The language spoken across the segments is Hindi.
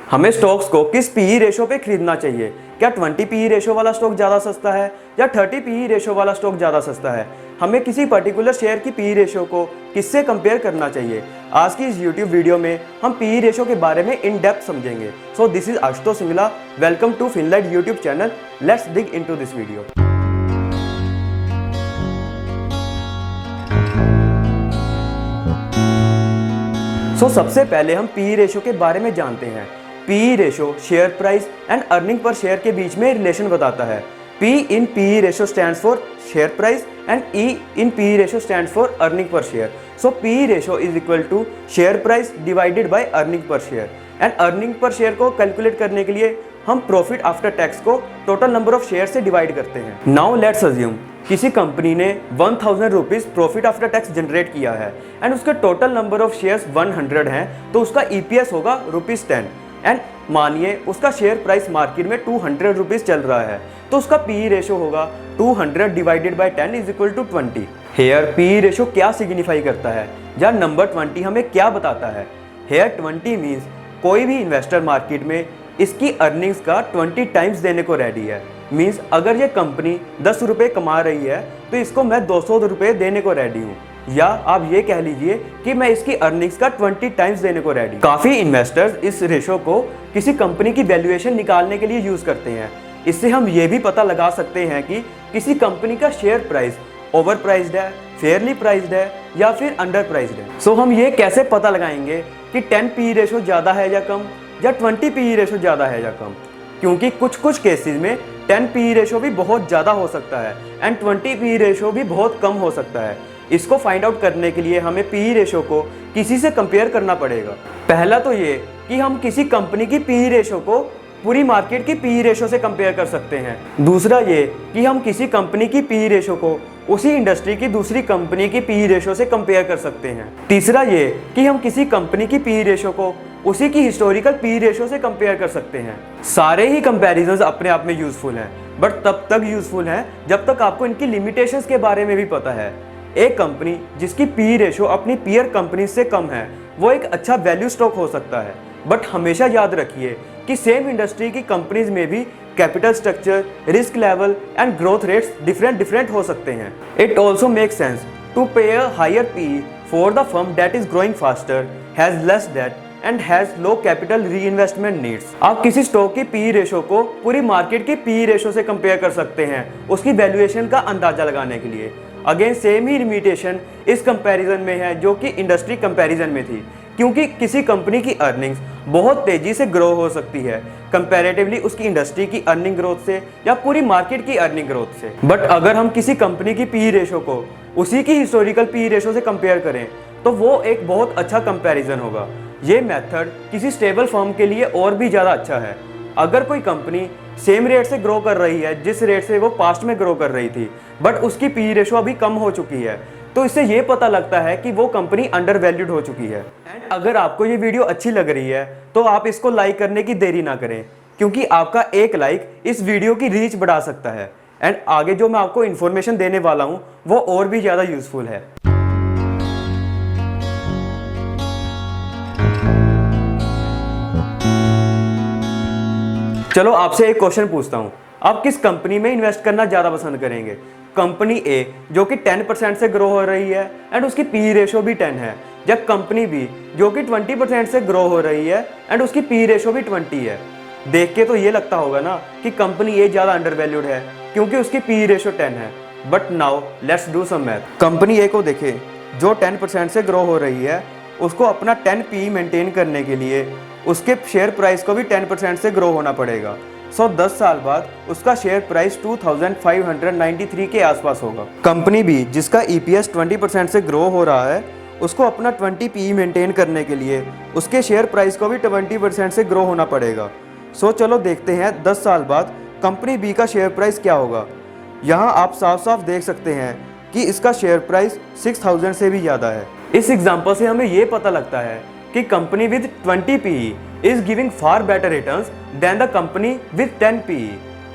हमें स्टॉक्स को किस पीई रेशो पे खरीदना चाहिए? क्या 20 पीई रेशो वाला स्टॉक ज़्यादा सस्ता है या 30 पीई रेशो वाला स्टॉक ज़्यादा सस्ता है? हमें किसी पर्टिकुलर शेयर की पीई रेशो को किससे कंपेयर करना चाहिए? आज की इस यूट्यूब वीडियो में हम पीई रेशो के बारे में इन डेप्थ समझेंगे। So this is Ashutosh Singla, welcome to Finlight YouTube channel. Let's dig into this video. सबसे पहले हम पीई रेशो के बारे में जानते हैं। PE ratio share price and earning per share के बीच में रिलेशन बताता है। P in PE ratio stands for share price and E in PE ratio stands for earning per share. So PE ratio is equal to share price divided by earning per share. And earning per share को कैलकुलेट करने के लिए हम प्रॉफिट आफ्टर टैक्स को टोटल नंबर ऑफ शेयर से डिवाइड करते हैं। नाउ लेट्स अज्यूम किसी कंपनी ने 1000 rupees profit after tax generate किया है एंड उसके टोटल नंबर ऑफ शेयर्स 100 हैं, तो उसका EPS होगा ₹10 एंड मानिए उसका शेयर प्राइस मार्केट में 200 रुपीज चल रहा है, तो उसका पीई रेशो होगा 200 divided by 10 is equal to 20। Here PE ratio क्या सिग्निफाई करता है या नंबर 20 हमें क्या बताता है? हेयर 20 मीन्स कोई भी इन्वेस्टर मार्केट में इसकी अर्निंग्स का 20 टाइम्स देने को रेडी है। मीन्स अगर ये कंपनी 10 रुपये कमा रही है तो इसको मैं 200 रुपये देने को रेडी हूँ, या आप ये कह लीजिए कि मैं इसकी अर्निंग्स का 20 टाइम्स देने को रेडी। काफ़ी इन्वेस्टर्स इस रेशो को किसी कंपनी की वैल्यूएशन निकालने के लिए यूज़ करते हैं। इससे हम ये भी पता लगा सकते हैं कि किसी कंपनी का शेयर प्राइस ओवर प्राइस्ड है, फेयरली प्राइस्ड है या फिर अंडर प्राइस्ड है। सो हम ये कैसे पता लगाएंगे कि 10 पीई रेशो ज़्यादा है या कम या 20 पीई रेशो ज़्यादा है या कम? क्योंकि कुछ केसेस में 10 पीई रेशो भी बहुत ज़्यादा हो सकता है एंड 20 पीई रेशो भी बहुत कम हो सकता है। इसको फाइंड आउट करने के लिए हमें पीई रेशो को किसी से कंपेयर करना पड़ेगा। पहला तो ये कि हम किसी कंपनी की पीई रेशो को पूरी मार्केट की पीई रेशो से कंपेयर कर सकते हैं। दूसरा ये कि हम किसी कंपनी की पीई रेशो को उसी इंडस्ट्री की दूसरी कंपनी की पीई रेशो से कंपेयर कर सकते हैं। तीसरा ये कि हम किसी कंपनी की पीई रेशो को उसी की हिस्टोरिकल पीई रेशो से कंपेयर कर सकते हैं। सारे ही कंपैरिजंस अपने आप में यूजफुल हैं, बट तब तक यूजफुल हैं जब तक आपको इनकी लिमिटेशंस के बारे में भी पता है। एक कंपनी जिसकी पीई रेशो अपनी पीयर कंपनी से कम है वो एक अच्छा वैल्यू स्टॉक हो सकता है, बट हमेशा याद रखिए कि सेम इंडस्ट्री की कंपनीज में भी capital structure, risk level and growth rates different हो सकते हैं। It also make sense to pay a higher PE for the firm that is growing faster, has less debt and has low capital reinvestment needs. आप किसी स्टॉक की पीई रेशो को पूरी मार्केट की पीई रेशो से कंपेयर कर सकते हैं उसकी वैल्यूएशन का अंदाजा लगाने के लिए। अगेन सेम ही लिमिटेशन इस कंपैरिजन में है जो कि इंडस्ट्री कंपैरिजन में थी, क्योंकि किसी कंपनी की अर्निंग्स बहुत तेजी से ग्रो हो सकती है कंपैरेटिवली उसकी इंडस्ट्री की अर्निंग ग्रोथ से या पूरी मार्केट की अर्निंग ग्रोथ से। बट अगर हम किसी कंपनी की पीई रेशो को उसी की हिस्टोरिकल पीई रेशो से कंपेयर करें तो वो एक बहुत अच्छा कंपैरिजन होगा। ये मेथड किसी स्टेबल फर्म के लिए और भी ज़्यादा अच्छा है। अगर कोई कंपनी सेम रेट से ग्रो कर रही है जिस रेट से वो पास्ट में ग्रो कर रही थी, बट उसकी पीई रेशो अभी कम हो चुकी है, तो इससे ये पता लगता है कि वो कंपनी अंडर वैल्यूड हो चुकी है। एंड अगर आपको ये वीडियो अच्छी लग रही है तो आप इसको लाइक करने की देरी ना करें, क्योंकि आपका एक लाइक इस वीडियो की रीच बढ़ा सकता है एंड आगे जो मैं आपको इन्फॉर्मेशन देने वाला हूँ वो और भी ज़्यादा यूजफुल है। चलो आपसे एक क्वेश्चन पूछता हूँ, आप किस कंपनी में इन्वेस्ट करना ज़्यादा पसंद करेंगे? कंपनी ए जो कि 10% से ग्रो हो रही है एंड उसकी पीई रेशो भी 10 है, या कंपनी बी जो कि 20% से ग्रो हो रही है एंड उसकी पीई रेशो भी 20 है? देख के तो ये लगता होगा ना कि कंपनी ए ज़्यादा अंडर वैल्यूड है क्योंकि उसकी पीई रेशो 10 है। But now let's do some math. Company A को देखें जो 10% से ग्रो हो रही है, उसको अपना 10 पीई मेंटेन करने के लिए उसके शेयर प्राइस को भी 10% से ग्रो होना पड़ेगा। 10 साल बाद उसका शेयर प्राइस 2593 के आसपास होगा। कंपनी बी जिसका EPS 20% से ग्रो हो रहा है, उसको अपना 20 पीई मेंटेन करने के लिए उसके शेयर प्राइस को भी 20% से ग्रो होना पड़ेगा। चलो देखते हैं 10 साल बाद कंपनी बी का शेयर प्राइस क्या होगा। यहाँ आप साफ साफ देख सकते हैं कि इसका शेयर प्राइस 6000 से भी ज़्यादा है। इस एग्जाम्पल से हमें ये पता लगता है कि company with 20 PE is giving far better returns than the company with 10 PE,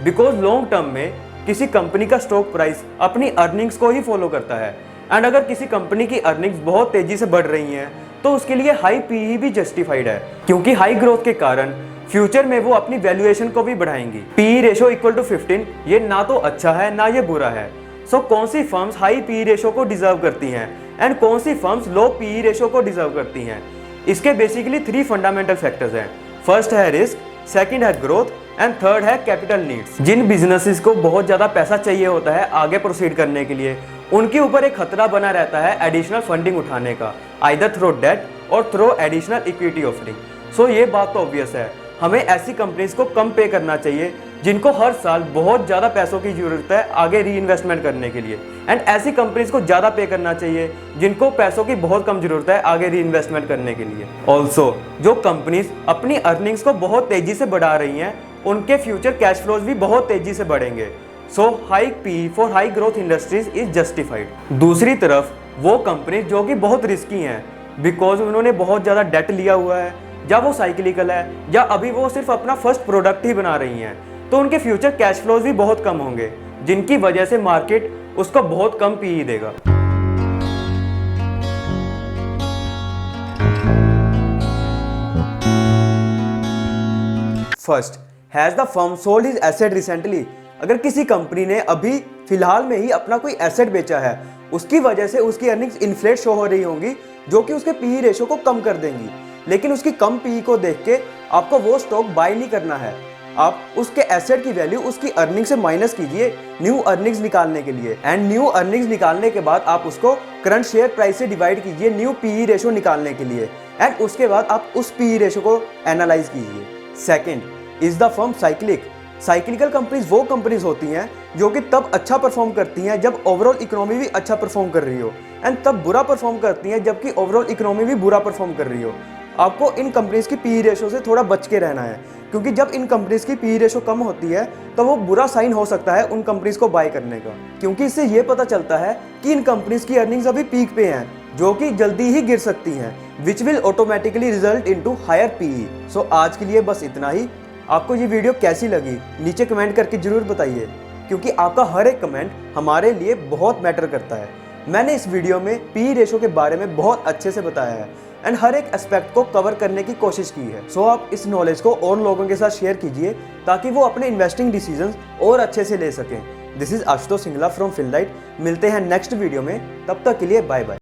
because long term में किसी कंपनी का स्टॉक प्राइस अपनी अर्निंग्स को ही फॉलो करता है एंड अगर किसी कंपनी की अर्निंग्स बहुत तेजी से बढ़ रही हैं तो उसके लिए हाई पीई भी जस्टिफाइड है, क्योंकि हाई ग्रोथ के कारण फ्यूचर में वो अपनी वैल्यूएशन को भी बढ़ाएंगी। पी रेशो इक्वल टू 15 ये ना तो अच्छा है ना ये बुरा है। सो कौन सी फर्म्स हाई पी रेशो को डिजर्व करती हैं एंड कौन सी फर्म्स लो पी रेशो को डिजर्व करती हैं, इसके बेसिकली 3 फंडामेंटल फैक्टर्स हैं। फर्स्ट है रिस्क, सेकंड है ग्रोथ एंड थर्ड है कैपिटल नीड्स। जिन बिजनेसेस को बहुत ज़्यादा पैसा चाहिए होता है आगे प्रोसीड करने के लिए, उनके ऊपर एक खतरा बना रहता है एडिशनल फंडिंग उठाने का, आइदर थ्रू डेट और थ्रू एडिशनल इक्विटी ऑफरिंग। सो ये बात तो ऑब्वियस है, हमें ऐसी कंपनीज को कम पे करना चाहिए जिनको हर साल बहुत ज़्यादा पैसों की ज़रूरत है आगे री इन्वेस्टमेंट करने के लिए, एंड ऐसी कंपनीज को ज़्यादा पे करना चाहिए जिनको पैसों की बहुत कम ज़रूरत है आगे री इन्वेस्टमेंट करने के लिए। ऑल्सो जो कंपनीज अपनी अर्निंग्स को बहुत तेज़ी से बढ़ा रही हैं उनके फ्यूचर कैश फ्लोज भी बहुत तेज़ी से बढ़ेंगे। So high P for high growth industries is justified. दूसरी तरफ वो कंपनीज जो कि बहुत रिस्की हैं बिकॉज उन्होंने बहुत ज़्यादा डेट लिया हुआ है, या वो साइक्लिकल है, या अभी वो सिर्फ अपना फर्स्ट प्रोडक्ट ही बना रही हैं, तो उनके फ्यूचर कैश फ्लोज भी बहुत कम होंगे, जिनकी वजह से मार्केट उसको बहुत कम पी देगा। First, has the firm sold his asset recently. अगर किसी कंपनी ने अभी फिलहाल में ही अपना कोई एसेट बेचा है, उसकी वजह से उसकी अर्निंग्स इन्फ्लेट शो हो रही होंगी जो कि उसके पी रेशो को कम कर देंगी। लेकिन उसकी कम पी को देख के आपको वो स्टॉक बाय नहीं करना है, आप उसके एसेट की वैल्यू उसकी अर्निंग से माइनस कीजिए न्यू अर्निंग्स निकालने के लिए, एंड न्यू अर्निंग्स निकालने के बाद आप उसको करंट शेयर प्राइस से डिवाइड कीजिए न्यू पी रेशो निकालने के लिए, एंड उसके बाद आप उस पी रेशो को एनालाइज कीजिए। Second, is the firm cyclic. Cyclical companies वो कंपनीज होती हैं जो कि तब अच्छा परफॉर्म करती हैं जब ओवरऑल इकोनॉमी भी अच्छा परफॉर्म कर रही हो, एंड तब बुरा परफॉर्म करती हैं जबकि ओवरऑल इकोनॉमी भी बुरा परफॉर्म कर रही हो। आपको इन कंपनीज की पी रेशो से थोड़ा बच के रहना है, क्योंकि जब इन कंपनीज की पी रेशो कम होती है तो वो बुरा साइन हो सकता है उन कंपनीज को बाय करने का, क्योंकि इससे ये पता चलता है कि इन कंपनीज की अर्निंग्स अभी पीक पे हैं जो कि जल्दी ही गिर सकती हैं, which will automatically result into higher PE. So आज के लिए बस इतना ही। आपको ये वीडियो कैसी लगी नीचे कमेंट करके जरूर बताइए, क्योंकि आपका हर एक कमेंट हमारे लिए बहुत मैटर करता है। मैंने इस वीडियो में पी रेशो के बारे में बहुत अच्छे से बताया है एंड हर एक एस्पेक्ट को कवर करने की कोशिश की है। सो आप इस नॉलेज को और लोगों के साथ शेयर कीजिए ताकि वो अपने इन्वेस्टिंग डिसीजंस और अच्छे से ले सकें। This is Ashutosh Singla from Finlight. मिलते हैं नेक्स्ट वीडियो में, तब तक के लिए बाय बाय।